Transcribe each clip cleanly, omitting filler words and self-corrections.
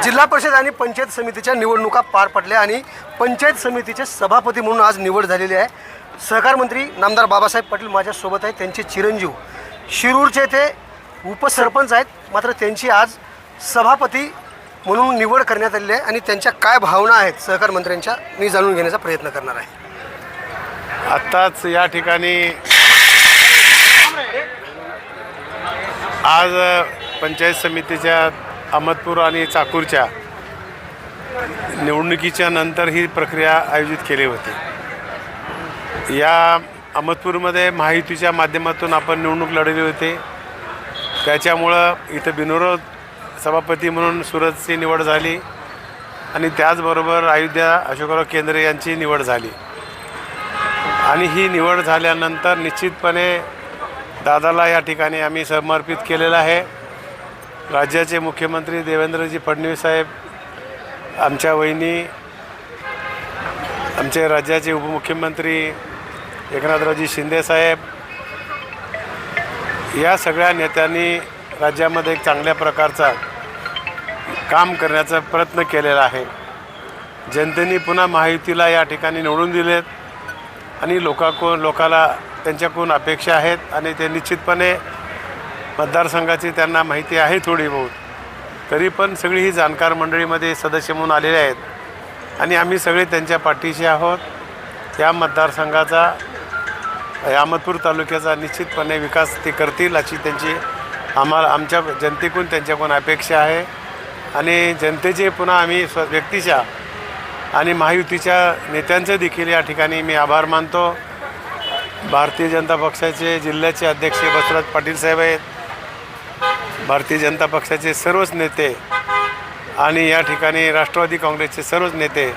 जिल्हा परिषद आणि पंचायत समितीच्या निवडणुका पार पडल्या आणि पंचायत समितीचे सभापती म्हणून आज निवड झालेली आहे। सहकार मंत्री नामदार बाबासाहेब पाटील माझ्यासोबत आहेत। त्यांचे चिरंजीव शिरूरचे ते उपसरपंच आहेत, मात्र त्यांची आज सभापती म्हणून निवड करण्यात आलेली आहे आणि त्यांच्या काय भावना आहेत सहकार मंत्र्यांच्या मी जाणून घेण्याचा प्रयत्न करणार आहे। आत्ताच या ठिकाणी आज पंचायत समितीच्या अहमदपूर आणि चाकूरच्या निवडणुकीच्या नंतर ही प्रक्रिया आयोजित केली होती। या अहमदपूरमध्ये महायुतीच्या माध्यमातून आपण निवडणूक लढवली होती, त्याच्यामुळं इथं बिनविरोध सभापती म्हणून सूरजची निवड झाली आणि त्याचबरोबर अयोध्या अशोकराव केंद्रे यांची निवड झाली। आणि ही निवड झाल्यानंतर निश्चितपणे दादाला या ठिकाणी आम्ही समर्पित केलेलं आहे। राज्याचे मुख्यमंत्री देवेंद्रजी फडणवीस साहेब, आमच्या वहिनी, आमचे राज्याचे उपमुख्यमंत्री एकनाथरावजी शिंदे साहेब, या सगळ्या नेत्यांनी राज्यामध्ये एक चांगल्या प्रकारचा काम करण्याचा प्रयत्न केलेला आहे। जनतेने पुन्हा महायुतीला या ठिकाणी निवडून दिलेत आणि लोकाला त्यांच्याकडून अपेक्षा आहेत आणि ते निश्चितपणे मतदारसंघाची त्यांना माहिती आहे थोडी बहुत, तरी पण सगळी ही जाणकार मंडळीमध्ये सदस्य म्हणून आलेले आहेत आणि आम्ही सगळे त्यांच्या पाठीशी आहोत। या मतदारसंघाचा, अहमदपूर तालुक्याचा निश्चितपणे विकास ते करतील अशी त्यांची आमच्या जनतेकडून त्यांच्याकडून अपेक्षा आहे आणि जनतेचे पुन्हा आम्ही व्यक्तीच्या आणि महायुतीच्या नेत्यांचे देखील या ठिकाणी मी आभार मानतो। भारतीय जनता पक्षाचे जिल्ह्याचे अध्यक्ष बसवराज पाटील साहेब आहेत, भारतीय जनता पक्षाचे सर्वच नेते आणि या ठिकाणी राष्ट्रवादी काँग्रेसचे सर्वच नेते,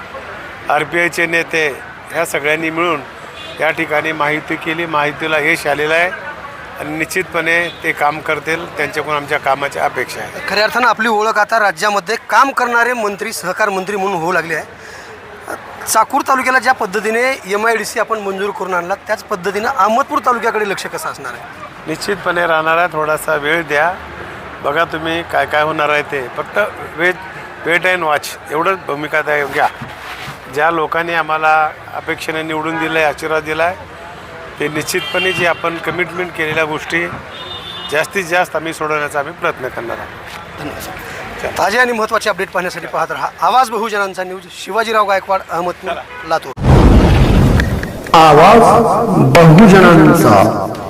RPIचे नेते, ह्या सगळ्यांनी मिळून या ठिकाणी महायुती केली। महायुतीला यश आलेलं आहे आणि निश्चितपणे ते काम करतील, त्यांच्याकडून आमच्या कामाची अपेक्षा आहे। खऱ्या अर्थानं आपली ओळख आता राज्यामध्ये काम करणारे मंत्री, सहकार मंत्री म्हणून होऊ लागले आहे। चाकूर तालुक्याला ज्या पद्धतीने MIDC आपण मंजूर करून आणला, त्याच पद्धतीनं अहमदपूर तालुक्याकडे लक्ष कसं असणार आहे? निश्चितपणे राहणार आहे, थोडासा वेळ द्या, बघा तुम्ही काय काय होणार आहे ते। फक्त वेट अँड वॉच एवढंच भूमिका घ्या। ज्या लोकांनी आम्हाला अपेक्षेने निवडून दिलं आहे, आशीर्वाद दिला आहे, ते निश्चितपणे जे आपण कमिटमेंट केलेल्या गोष्टी जास्तीत जास्त आम्ही सोडवण्याचा आम्ही प्रयत्न करणार आहोत। धन्यवाद। ताजे आणि महत्त्वाचे अपडेट पाहण्यासाठी पाहत रहा आवाज बहुजनांचा न्यूज। शिवाजीराव गायकवाड, अहमदपूर, लातूर। आवाज बहुजनांचा।